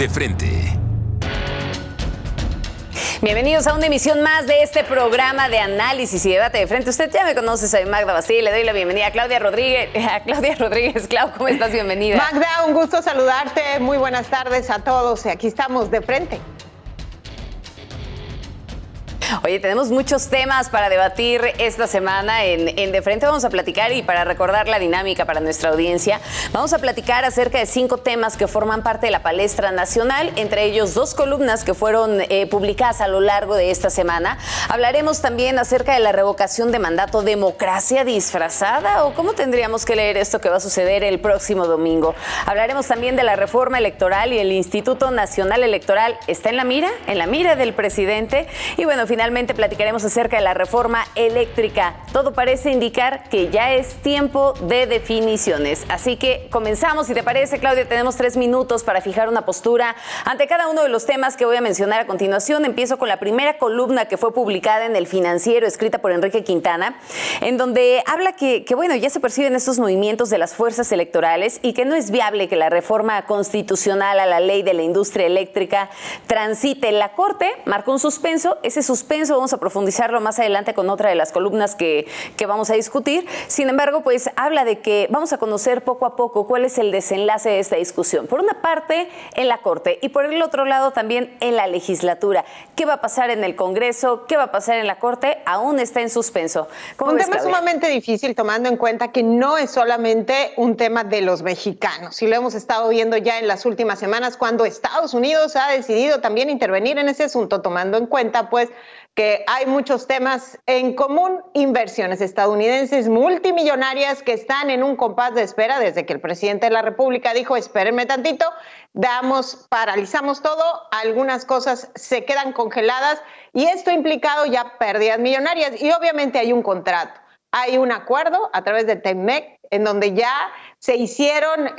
De frente. Bienvenidos a una emisión más de este programa de análisis y debate de frente. Usted ya me conoce, soy Magda Basile. Le doy la bienvenida a Claudia Rodríguez. Clau, ¿cómo estás? Bienvenida. Magda, un gusto saludarte. Muy buenas tardes a todos. Aquí estamos de frente. Oye, tenemos muchos temas para debatir esta semana en De Frente. Vamos a platicar, y para recordar la dinámica para nuestra audiencia, vamos a platicar acerca de 5 temas que forman parte de la palestra nacional, entre ellos 2 columnas que fueron publicadas a lo largo de esta semana. Hablaremos también acerca de la revocación de mandato, democracia disfrazada, o cómo tendríamos que leer esto que va a suceder el próximo domingo. Hablaremos también de la reforma electoral, y el Instituto Nacional Electoral está en la mira del presidente. Y bueno, finalmente platicaremos acerca de la reforma eléctrica. Todo parece indicar que ya es tiempo de definiciones. Así que comenzamos. Si te parece, Claudia, tenemos 3 minutos para fijar una postura ante cada uno de los temas que voy a mencionar a continuación. Empiezo con la primera columna que fue publicada en El Financiero, escrita por Enrique Quintana, en donde habla que bueno, ya se perciben estos movimientos de las fuerzas electorales y que no es viable que la reforma constitucional a la ley de la industria eléctrica transite. La Corte marcó un suspenso. Ese suspenso vamos a profundizarlo más adelante con otra de las columnas que vamos a discutir. Sin embargo, pues habla de que vamos a conocer poco a poco cuál es el desenlace de esta discusión. Por una parte, en la Corte, y por el otro lado también en la legislatura. ¿Qué va a pasar en el Congreso? ¿Qué va a pasar en la Corte? Aún está en suspenso. Un tema sumamente difícil, tomando en cuenta que no es solamente un tema de los mexicanos. Y lo hemos estado viendo ya en las últimas semanas, cuando Estados Unidos ha decidido también intervenir en ese asunto, tomando en cuenta pues que hay muchos temas en común, inversiones estadounidenses multimillonarias que están en un compás de espera desde que el presidente de la República dijo: espérenme tantito, paralizamos todo, algunas cosas se quedan congeladas, y esto ha implicado ya pérdidas millonarias. Y obviamente hay un contrato, hay un acuerdo a través del TEMEC en donde ya se hicieron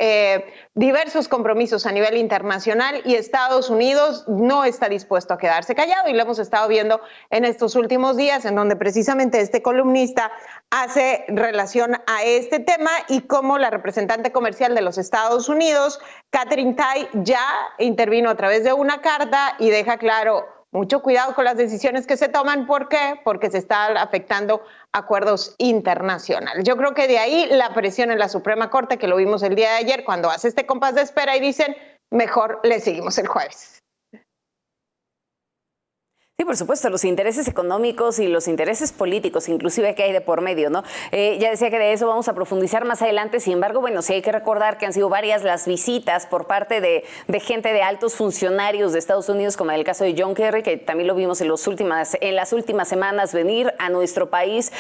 diversos compromisos a nivel internacional, y Estados Unidos no está dispuesto a quedarse callado, y lo hemos estado viendo en estos últimos días, en donde precisamente este columnista hace relación a este tema y cómo la representante comercial de los Estados Unidos, Katherine Tai, ya intervino a través de una carta y deja claro: mucho cuidado con las decisiones que se toman. ¿Por qué? Porque se están afectando acuerdos internacionales. Yo creo que de ahí la presión en la Suprema Corte, que lo vimos el día de ayer, cuando hace este compás de espera y dicen: mejor le seguimos el jueves. Sí, por supuesto, los intereses económicos y los intereses políticos, inclusive, que hay de por medio, ¿no? Ya decía que de eso vamos a profundizar más adelante. Sin embargo, bueno, sí hay que recordar que han sido varias las visitas por parte de gente de altos funcionarios de Estados Unidos, como en el caso de John Kerry, que también lo vimos en las últimas semanas venir a nuestro país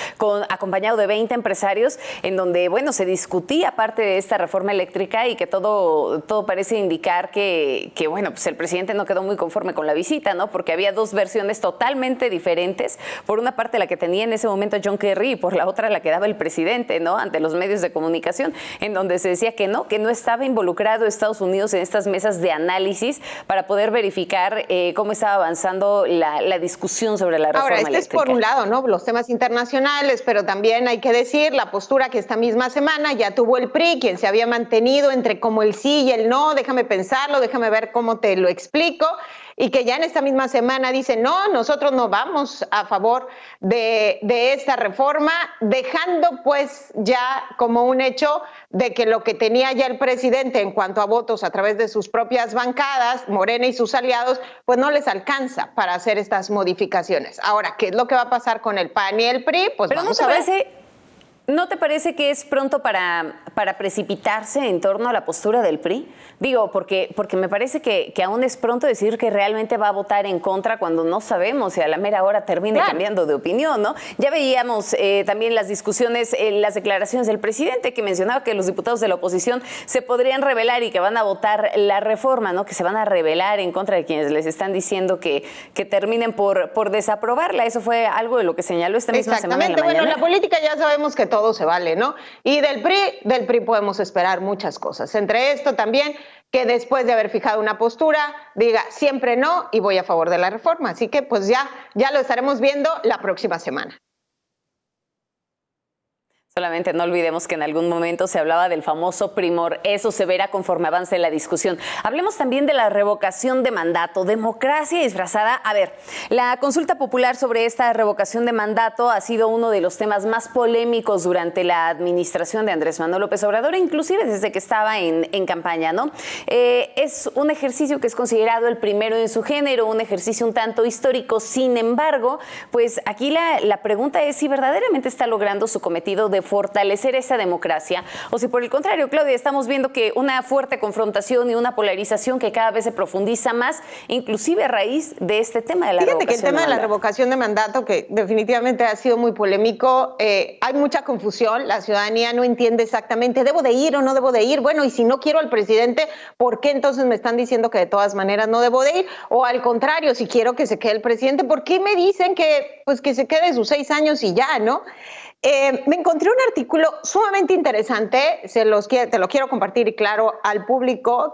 acompañado de 20 empresarios, en donde, bueno, se discutía parte de esta reforma eléctrica, y que todo parece indicar que bueno, pues el presidente no quedó muy conforme con la visita, ¿no? Porque había 2 versiones totalmente diferentes. Por una parte, la que tenía en ese momento John Kerry, y por la otra la que daba el presidente, ¿no?, ante los medios de comunicación, en donde se decía que no estaba involucrado Estados Unidos en estas mesas de análisis para poder verificar cómo estaba avanzando la discusión sobre la reforma eléctrica. Es por un lado, ¿no?, los temas internacionales, pero también hay que decir la postura que esta misma semana ya tuvo el PRI, quien se había mantenido entre como el sí y el no: déjame pensarlo, déjame ver cómo te lo explico, y que ya en esta misma semana dicen: no, nosotros no vamos a favor de esta reforma, dejando pues ya como un hecho de que lo que tenía ya el presidente en cuanto a votos a través de sus propias bancadas, Morena y sus aliados, pues no les alcanza para hacer estas modificaciones. Ahora, ¿qué es lo que va a pasar con el PAN y el PRI? Pues pero vamos a ver. ¿No te parece que es pronto para precipitarse en torno a la postura del PRI? Digo, porque me parece que aún es pronto decir que realmente va a votar en contra, cuando no sabemos si a la mera hora termine cambiando de opinión, ¿no? Ya veíamos también las discusiones, las declaraciones del presidente, que mencionaba que los diputados de la oposición se podrían rebelar y que van a votar la reforma, ¿no? Que se van a rebelar en contra de quienes les están diciendo que terminen por desaprobarla. Eso fue algo de lo que señaló esta misma semana en la mañana. Bueno, en la política ya sabemos que todo se vale, ¿no? Y del PRI podemos esperar muchas cosas. Entre esto también, que después de haber fijado una postura, diga siempre no y voy a favor de la reforma. Así que pues ya lo estaremos viendo la próxima semana. Solamente no olvidemos que en algún momento se hablaba del famoso primor. Eso se verá conforme avance la discusión. Hablemos también de la revocación de mandato. Democracia disfrazada. A ver, la consulta popular sobre esta revocación de mandato ha sido uno de los temas más polémicos durante la administración de Andrés Manuel López Obrador, inclusive desde que estaba en campaña, ¿no? Es un ejercicio que es considerado el primero en su género, un ejercicio un tanto histórico. Sin embargo, pues aquí la pregunta es si verdaderamente está logrando su cometido de fortalecer esa democracia, o si por el contrario, Claudia, estamos viendo que una fuerte confrontación y una polarización que cada vez se profundiza más, inclusive a raíz de este tema de la revocación. Fíjate que el tema de la revocación de mandato, que definitivamente ha sido muy polémico, hay mucha confusión, la ciudadanía no entiende exactamente, ¿debo de ir o no debo de ir? Bueno, y si no quiero al presidente, ¿por qué entonces me están diciendo que de todas maneras no debo de ir? O al contrario, si quiero que se quede el presidente, ¿por qué me dicen que, pues, que se quede sus 6 años y ya, ¿no? Me encontré un artículo sumamente interesante, te lo quiero compartir y claro al público,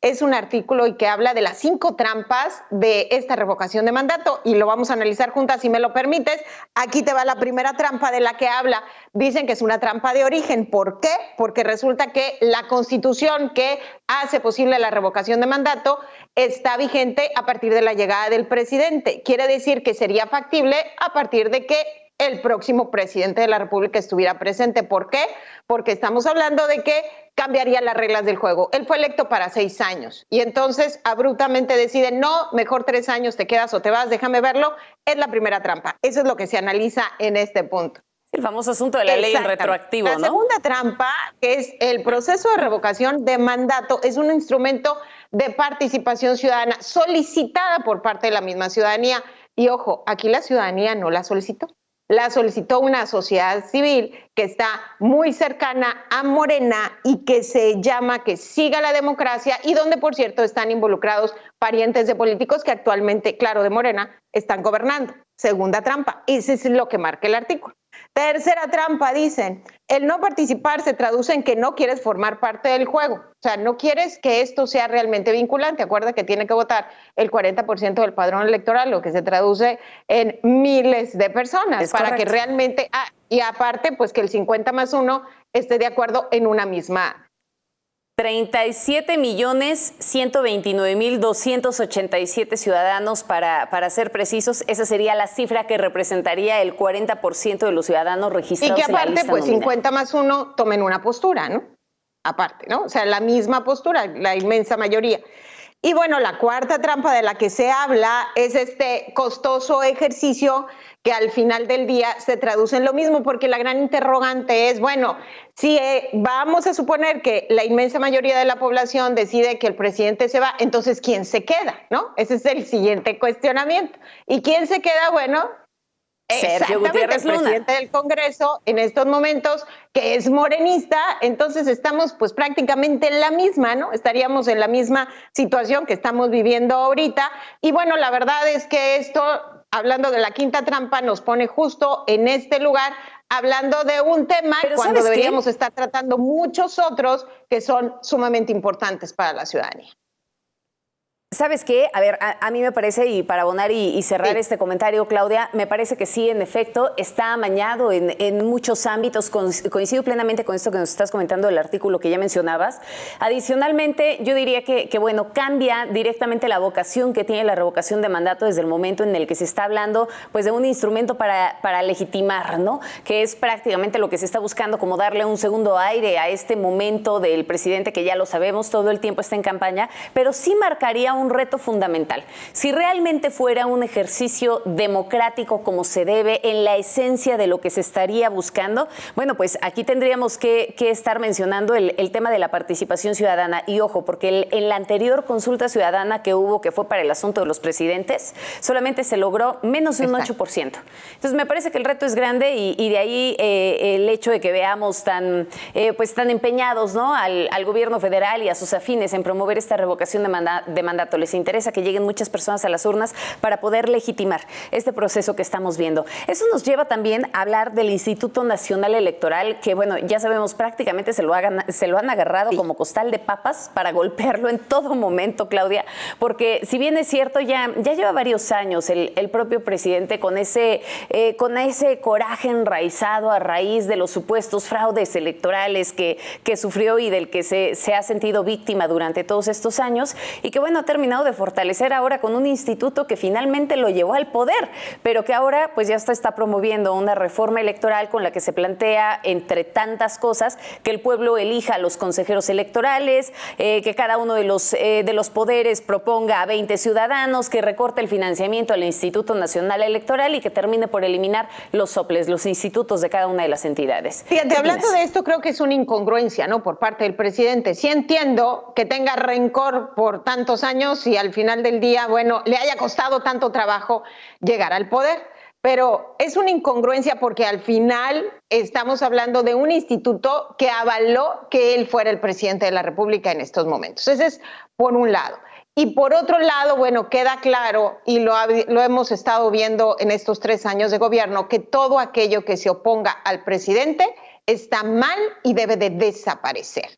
es un artículo y que habla de las 5 trampas de esta revocación de mandato y lo vamos a analizar juntas si me lo permites. Aquí te va la primera trampa de la que habla. Dicen que es una trampa de origen. ¿Por qué? Porque resulta que la Constitución que hace posible la revocación de mandato está vigente a partir de la llegada del presidente. Quiere decir que sería factible a partir de que el próximo presidente de la República estuviera presente. ¿Por qué? Porque estamos hablando de que cambiaría las reglas del juego. Él fue electo para 6 años y entonces abruptamente decide, no, mejor 3 años, te quedas o te vas, déjame verlo. Es la primera trampa. Eso es lo que se analiza en este punto. El famoso asunto de la ley en retroactivo, ¿no? La segunda trampa, que es el proceso de revocación de mandato, es un instrumento de participación ciudadana solicitada por parte de la misma ciudadanía. Y ojo, aquí la ciudadanía no la solicitó. La solicitó una sociedad civil que está muy cercana a Morena y que se llama Que Siga la Democracia y donde, por cierto, están involucrados parientes de políticos que actualmente, claro, de Morena, están gobernando. Segunda trampa, ese es lo que marca el artículo. Tercera trampa, dicen, el no participar se traduce en que no quieres formar parte del juego. O sea, no quieres que esto sea realmente vinculante. Acuerda que tiene que votar el 40% del padrón electoral, lo que se traduce en miles de personas. Es para correcto. Que realmente, y aparte, pues que el 50+1 esté de acuerdo en una misma. 37.129.287 ciudadanos para ser precisos. Esa sería la cifra que representaría el 40% de los ciudadanos registrados en la lista nominal. Y que aparte, pues nominal. 50+1 tomen una postura, ¿no? Aparte, ¿no? O sea, la misma postura, la inmensa mayoría. Y bueno, la cuarta trampa de la que se habla es este costoso ejercicio que al final del día se traduce en lo mismo, porque la gran interrogante es, bueno, si vamos a suponer que la inmensa mayoría de la población decide que el presidente se va, entonces ¿quién se queda? ¿No? Ese es el siguiente cuestionamiento. ¿Y quién se queda? Bueno, Sergio Gutiérrez Luna, el presidente del Congreso en estos momentos, que es morenista. Entonces estamos pues prácticamente en la misma, ¿no? Estaríamos en la misma situación que estamos viviendo ahorita. Y bueno, la verdad es que esto, hablando de la quinta trampa, nos pone justo en este lugar, hablando de un tema cuando deberíamos estar tratando muchos otros que son sumamente importantes para la ciudadanía. ¿Sabes qué? A ver, a mí me parece, y para abonar y cerrar este comentario, Claudia, me parece que sí, en efecto, está amañado en muchos ámbitos. Coincido plenamente con esto que nos estás comentando del artículo que ya mencionabas. Adicionalmente, yo diría que bueno, cambia directamente la vocación que tiene la revocación de mandato desde el momento en el que se está hablando pues de un instrumento para legitimar, ¿no? Que es prácticamente lo que se está buscando, como darle un segundo aire a este momento del presidente que ya lo sabemos, todo el tiempo está en campaña, pero sí marcaría un reto fundamental. Si realmente fuera un ejercicio democrático como se debe, en la esencia de lo que se estaría buscando, bueno, pues aquí tendríamos que estar mencionando el tema de la participación ciudadana. Y ojo, porque en la anterior consulta ciudadana que hubo, que fue para el asunto de los presidentes, solamente se logró menos de un 8%. Entonces me parece que el reto es grande y de ahí el hecho de que veamos tan empeñados, ¿no?, al gobierno federal y a sus afines en promover esta revocación de mandato. candidato, les interesa que lleguen muchas personas a las urnas para poder legitimar este proceso que estamos viendo. Eso nos lleva también a hablar del Instituto Nacional Electoral, que bueno, ya sabemos, prácticamente se lo han agarrado como costal de papas para golpearlo en todo momento, Claudia, porque si bien es cierto, ya lleva varios años el propio presidente con ese coraje enraizado a raíz de los supuestos fraudes electorales que sufrió y del que se ha sentido víctima durante todos estos años, y que bueno, ha terminado de fortalecer ahora con un instituto que finalmente lo llevó al poder, pero que ahora pues ya está promoviendo una reforma electoral con la que se plantea, entre tantas cosas, que el pueblo elija a los consejeros electorales, que cada uno de los poderes proponga a 20 ciudadanos, que recorte el financiamiento al Instituto Nacional Electoral y que termine por eliminar los soples, los institutos de cada una de las entidades. Fíjate, hablando de esto, creo que es una incongruencia, ¿no?, por parte del presidente. Sí entiendo que tenga rencor por tantos años y al final del día, bueno, le haya costado tanto trabajo llegar al poder, pero es una incongruencia porque al final estamos hablando de un instituto que avaló que él fuera el presidente de la República en estos momentos. Ese es por un lado. Y por otro lado, bueno, queda claro, y lo hemos estado viendo en estos 3 años de gobierno, que todo aquello que se oponga al presidente está mal y debe de desaparecer.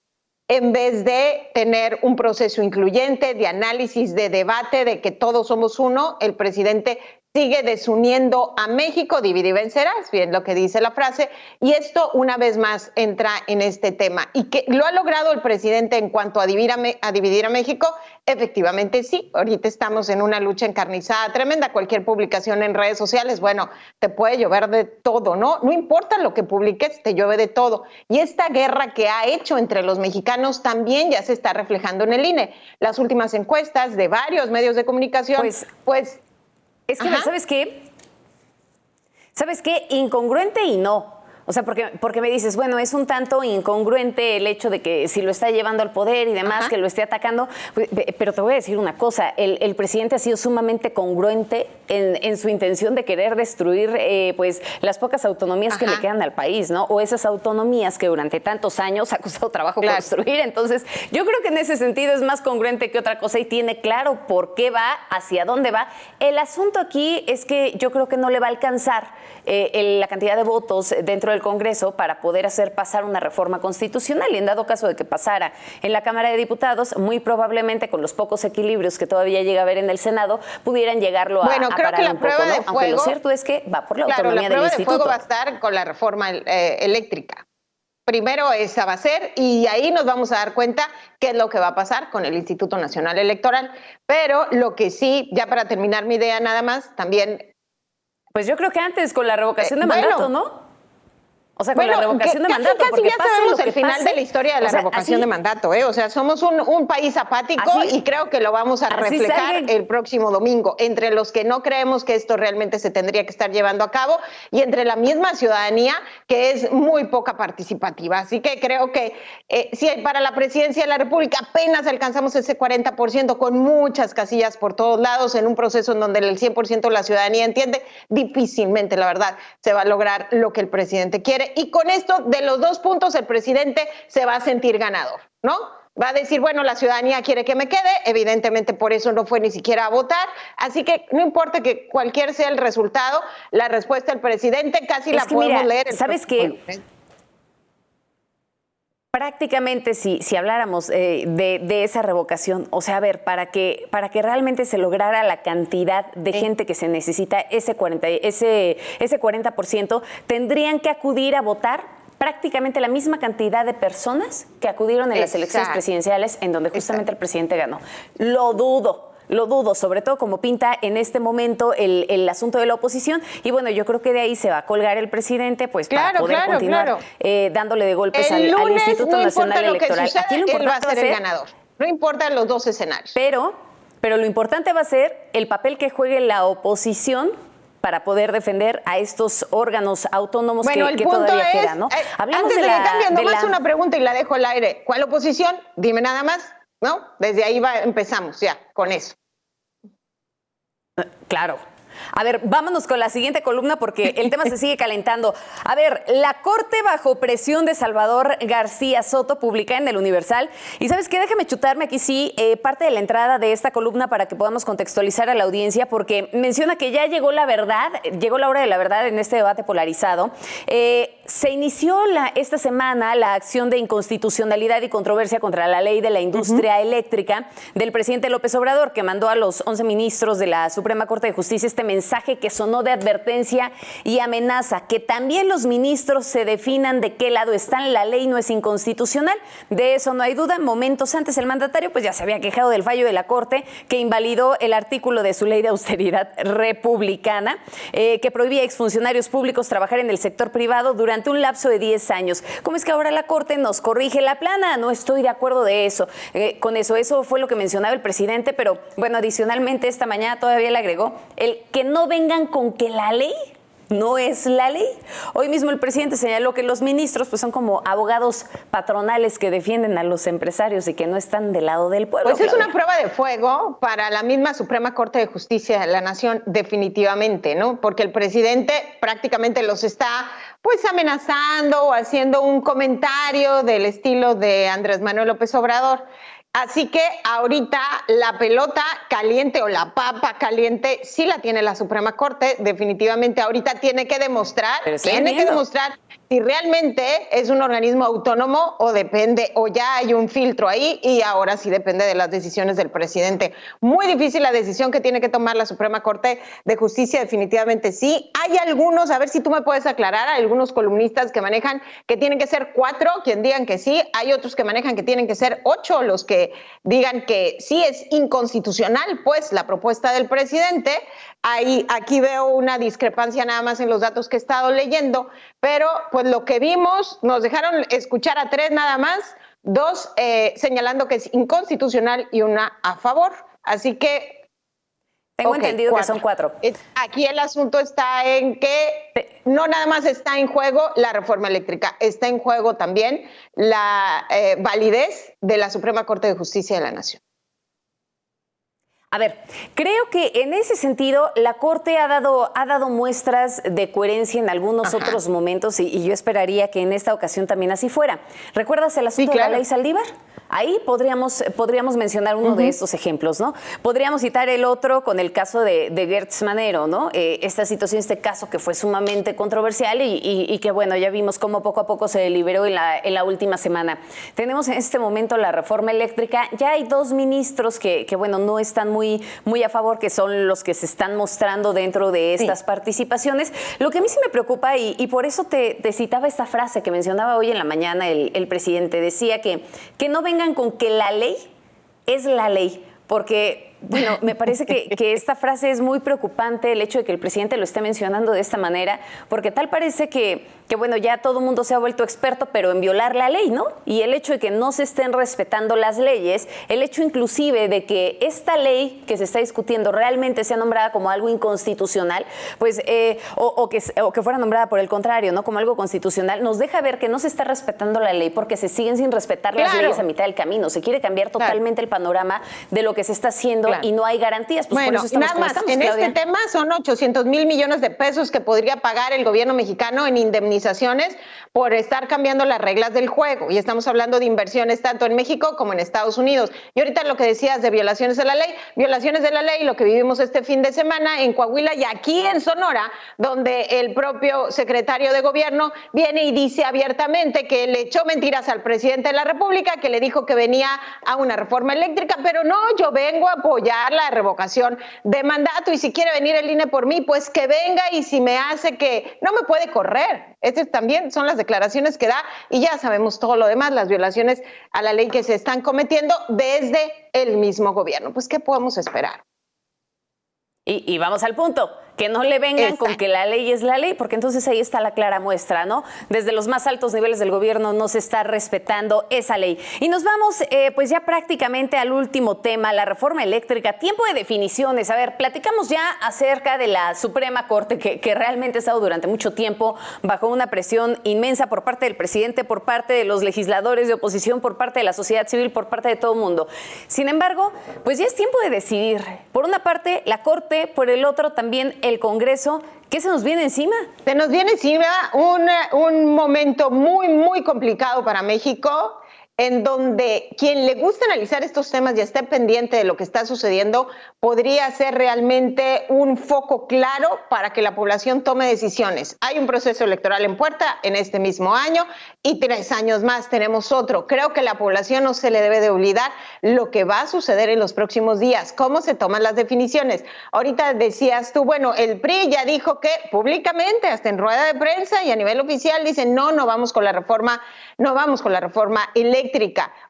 En vez de tener un proceso incluyente, de análisis, de debate, de que todos somos uno, el presidente sigue desuniendo a México, divide y vencerás, bien lo que dice la frase, y esto una vez más entra en este tema. ¿Y que lo ha logrado el presidente en cuanto a dividir a México? Efectivamente sí, ahorita estamos en una lucha encarnizada tremenda, cualquier publicación en redes sociales, bueno, te puede llover de todo, ¿no? No importa lo que publiques, te llueve de todo. Y esta guerra que ha hecho entre los mexicanos también ya se está reflejando en el INE. Las últimas encuestas de varios medios de comunicación, pues es que, ¿sabes qué? ¿Sabes qué? Incongruente y no. O sea, porque me dices, bueno, es un tanto incongruente el hecho de que si lo está llevando al poder y demás, que lo esté atacando, pero te voy a decir una cosa, el presidente ha sido sumamente congruente en su intención de querer destruir pues las pocas autonomías que le quedan al país, ¿no? O esas autonomías que durante tantos años ha costado trabajo construir. Entonces, yo creo que en ese sentido es más congruente que otra cosa y tiene claro por qué va, hacia dónde va. El asunto aquí es que yo creo que no le va a alcanzar la cantidad de votos dentro del Congreso para poder hacer pasar una reforma constitucional, y en dado caso de que pasara en la Cámara de Diputados, muy probablemente con los pocos equilibrios que todavía llega a haber en el Senado, pudieran llegarlo a parar un poco, ¿no? Aunque lo cierto es que va por la autonomía del instituto. La prueba de fuego va a estar con la reforma eléctrica. Primero esa va a ser, y ahí nos vamos a dar cuenta qué es lo que va a pasar con el Instituto Nacional Electoral. Pero lo que sí, ya para terminar mi idea nada más, también... Pues yo creo que antes con la revocación de mandato, ¿no? O sea, con la revocación de mandato, casi porque ya sabemos el final de la historia de la revocación de mandato, ¿eh? O sea, somos un país apático y creo que lo vamos a reflejar el próximo domingo, entre los que no creemos que esto realmente se tendría que estar llevando a cabo y entre la misma ciudadanía, que es muy poca participativa. Así que creo que si para la presidencia de la República apenas alcanzamos ese 40% con muchas casillas por todos lados, en un proceso en donde el 100% de la ciudadanía entiende, difícilmente, la verdad, se va a lograr lo que el presidente quiere. Y con esto, de los 2 puntos, el presidente se va a sentir ganador, ¿no? Va a decir, bueno, la ciudadanía quiere que me quede, evidentemente por eso no fue ni siquiera a votar, así que no importa que cualquier sea el resultado, la respuesta del presidente casi la podemos leer. ¿Sabes qué? Prácticamente si habláramos de esa revocación, o sea, a ver, para que realmente se lograra la cantidad de gente que se necesita, ese 40%, tendrían que acudir a votar prácticamente la misma cantidad de personas que acudieron en las elecciones presidenciales en donde justamente el presidente ganó. Lo dudo, sobre todo como pinta en este momento el asunto de la oposición. Y bueno, yo creo que de ahí se va a colgar el presidente, pues para poder continuar dándole de golpes al Instituto Nacional Electoral. Aquí lo importante va a ser el ganador. No importa los 2 escenarios. Pero lo importante va a ser el papel que juegue la oposición para poder defender a estos órganos autónomos que todavía quedan, ¿no? Hablamos antes de que cambien, nomás una pregunta y la dejo al aire. ¿Cuál oposición? Dime nada más. ¿No? Desde ahí empezamos ya con eso. Claro. A ver, vámonos con la siguiente columna porque el tema se sigue calentando. A ver, la Corte bajo presión de Salvador García Soto, publica en El Universal. Y ¿sabes qué? Déjame chutarme aquí sí parte de la entrada de esta columna para que podamos contextualizar a la audiencia, porque menciona que ya llegó la verdad, llegó la hora de la verdad en este debate polarizado. Se inició esta semana la acción de inconstitucionalidad y controversia contra la ley de la industria eléctrica del presidente López Obrador, que mandó a los 11 ministros de la Suprema Corte de Justicia este mensaje que sonó de advertencia y amenaza, que también los ministros se definan de qué lado están. La ley no es inconstitucional, de eso no hay duda. Momentos antes el mandatario pues ya se había quejado del fallo de la Corte que invalidó el artículo de su ley de austeridad republicana que prohibía a exfuncionarios públicos trabajar en el sector privado durante un lapso de 10 años. ¿Cómo es que ahora la Corte nos corrige la plana? No estoy de acuerdo de eso. Con eso fue lo que mencionaba el presidente, pero bueno, adicionalmente esta mañana todavía le agregó el que no vengan con que la ley no es la ley. Hoy mismo el presidente señaló que los ministros pues son como abogados patronales que defienden a los empresarios y que no están del lado del pueblo. Pues es una prueba de fuego para la misma Suprema Corte de Justicia de la Nación, definitivamente, ¿no? Porque el presidente prácticamente los está pues amenazando o haciendo un comentario del estilo de Andrés Manuel López Obrador. Así que ahorita la pelota caliente o la papa caliente sí la tiene la Suprema Corte, definitivamente ahorita tiene que demostrar si realmente es un organismo autónomo o depende, o ya hay un filtro ahí y ahora sí depende de las decisiones del presidente. Muy difícil la decisión que tiene que tomar la Suprema Corte de Justicia, definitivamente sí. Hay algunos, a ver si tú me puedes aclarar, hay algunos columnistas que manejan que tienen que ser 4, quien digan que sí, hay otros que manejan que tienen que ser 8, los que digan que sí es inconstitucional, pues, la propuesta del presidente. Aquí veo una discrepancia nada más en los datos que he estado leyendo, pero pues lo que vimos, nos dejaron escuchar a 3 nada más, 2 señalando que es inconstitucional y una a favor. Así que tengo entendido 4. Que son 4. Aquí el asunto está en que no nada más está en juego la reforma eléctrica, está en juego también la validez de la Suprema Corte de Justicia de la Nación. A ver, creo que en ese sentido la Corte ha dado muestras de coherencia en algunos otros momentos y yo esperaría que en esta ocasión también así fuera. ¿Recuerdas el asunto de la ley Saldívar? Ahí podríamos mencionar uno de estos ejemplos, ¿no? Podríamos citar el otro con el caso de Gertz Manero, ¿no? Esta situación, este caso que fue sumamente controversial y que, bueno, ya vimos cómo poco a poco se liberó en la última semana. Tenemos en este momento la reforma eléctrica. Ya hay 2 ministros que bueno, no están muy a favor, que son los que se están mostrando dentro de estas participaciones. Lo que a mí sí me preocupa, y por eso te citaba esta frase que mencionaba hoy en la mañana el presidente, decía que no vengan con que la ley es la ley, porque bueno, me parece que esta frase es muy preocupante, el hecho de que el presidente lo esté mencionando de esta manera, porque tal parece que bueno, ya todo el mundo se ha vuelto experto, pero en violar la ley, ¿no? Y el hecho de que no se estén respetando las leyes, el hecho inclusive de que esta ley que se está discutiendo realmente sea nombrada como algo inconstitucional, pues, o que fuera nombrada por el contrario, ¿no? Como algo constitucional, nos deja ver que no se está respetando la ley porque se siguen sin respetar las leyes a mitad del camino. Se quiere cambiar totalmente el panorama de lo que se está haciendo y no hay garantías. Pues bueno, por eso nada más, en Claudia, este tema son 800,000 millones de pesos que podría pagar el gobierno mexicano en indemnizaciones por estar cambiando las reglas del juego. Y estamos hablando de inversiones tanto en México como en Estados Unidos. Y ahorita lo que decías de violaciones de la ley, lo que vivimos este fin de semana en Coahuila y aquí en Sonora, donde el propio secretario de gobierno viene y dice abiertamente que le echó mentiras al presidente de la República, que le dijo que venía a una reforma eléctrica, pero no, yo vengo a apoyar la revocación de mandato y si quiere venir el INE por mí, pues que venga y si me hace que no me puede correr. Estas también son las declaraciones que da y ya sabemos todo lo demás, las violaciones a la ley que se están cometiendo desde el mismo gobierno. Pues, ¿qué podemos esperar? Y vamos al punto, que no le vengan con que la ley es la ley, porque entonces ahí está la clara muestra, ¿no? Desde los más altos niveles del gobierno no se está respetando esa ley. Y nos vamos pues ya prácticamente al último tema, la reforma eléctrica, tiempo de definiciones. A ver, platicamos ya acerca de la Suprema Corte, que realmente ha estado durante mucho tiempo bajo una presión inmensa por parte del presidente, por parte de los legisladores de oposición, por parte de la sociedad civil, por parte de todo el mundo. Sin embargo, pues ya es tiempo de decidir. Por una parte, la Corte, por el otro también el Congreso. ¿Qué se nos viene encima? Se nos viene encima un momento muy, muy complicado para México, en donde quien le gusta analizar estos temas y esté pendiente de lo que está sucediendo, podría ser realmente un foco claro para que la población tome decisiones. Hay un proceso electoral en puerta en este mismo año y 3 años más tenemos otro. Creo que la población no se le debe de olvidar lo que va a suceder en los próximos días, cómo se toman las definiciones. Ahorita decías tú, bueno, el PRI ya dijo que públicamente, hasta en rueda de prensa y a nivel oficial, dicen no vamos con la reforma eléctrica,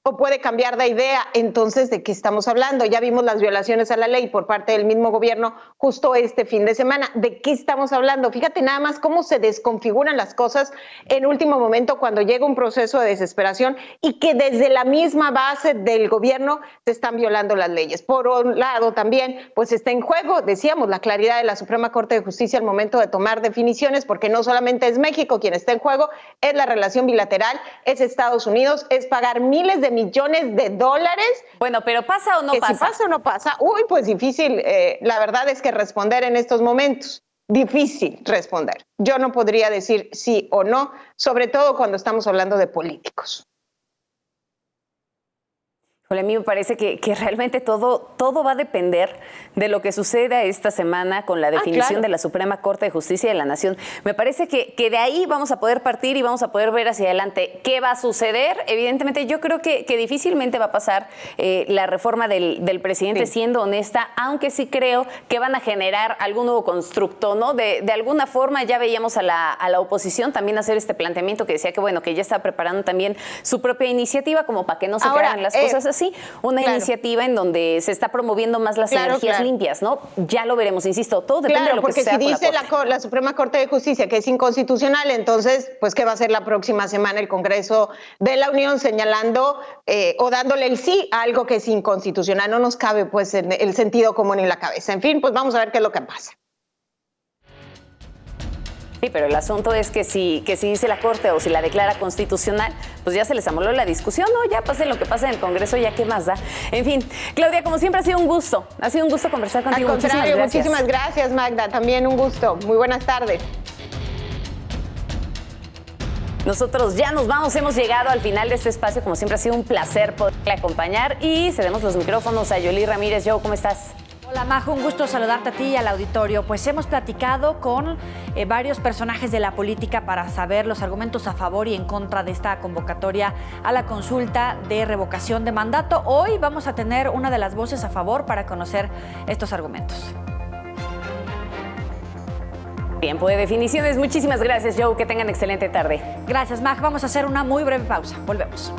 o puede cambiar de idea. Entonces, ¿de qué estamos hablando? Ya vimos las violaciones a la ley por parte del mismo gobierno justo este fin de semana. ¿De qué estamos hablando? Fíjate nada más cómo se desconfiguran las cosas en último momento cuando llega un proceso de desesperación y que desde la misma base del gobierno se están violando las leyes. Por un lado también, pues está en juego, decíamos, la claridad de la Suprema Corte de Justicia al momento de tomar definiciones, porque no solamente es México quien está en juego, es la relación bilateral, es Estados Unidos, es pagar miles de millones de dólares. Bueno, pero ¿pasa o no pasa? Si pasa o no pasa, pues difícil, la verdad es que responder en estos momentos, difícil responder. Yo no podría decir sí o no, sobre todo cuando estamos hablando de políticos. A mí me parece que realmente todo va a depender de lo que suceda esta semana con la definición de la Suprema Corte de Justicia de la Nación. Me parece que de ahí vamos a poder partir y vamos a poder ver hacia adelante qué va a suceder. Evidentemente, yo creo que difícilmente va a pasar la reforma del presidente, siendo honesta, aunque sí creo que van a generar algún nuevo constructo, ¿no? De alguna forma ya veíamos a la oposición también hacer este planteamiento que decía que, bueno, que ya está preparando también su propia iniciativa como para que no se quedaran las cosas así. Una iniciativa en donde se está promoviendo más las energías limpias, ¿no? Ya lo veremos, insisto, todo depende de lo que sea. Porque si dice la Suprema Corte de Justicia que es inconstitucional, entonces, pues, ¿qué va a hacer la próxima semana el Congreso de la Unión señalando o dándole el sí a algo que es inconstitucional? No nos cabe, pues, en el sentido común en la cabeza. En fin, pues vamos a ver qué es lo que pasa. Sí, pero el asunto es que si dice la Corte o si la declara constitucional, pues ya se les amoló la discusión, ¿no? Ya pase lo que pase en el Congreso, ya qué más da. En fin, Claudia, como siempre ha sido un gusto conversar contigo. Al contrario, muchísimas gracias, Magda, también un gusto. Muy buenas tardes. Nosotros ya nos vamos, hemos llegado al final de este espacio, como siempre ha sido un placer poderle acompañar y cedemos los micrófonos a Yoli Ramírez. Yo, ¿cómo estás? Hola Majo, un gusto saludarte a ti y al auditorio. Pues hemos platicado con varios personajes de la política para saber los argumentos a favor y en contra de esta convocatoria a la consulta de revocación de mandato. Hoy vamos a tener una de las voces a favor para conocer estos argumentos. Tiempo de definiciones. Muchísimas gracias, Joe. Que tengan excelente tarde. Gracias, Majo. Vamos a hacer una muy breve pausa. Volvemos.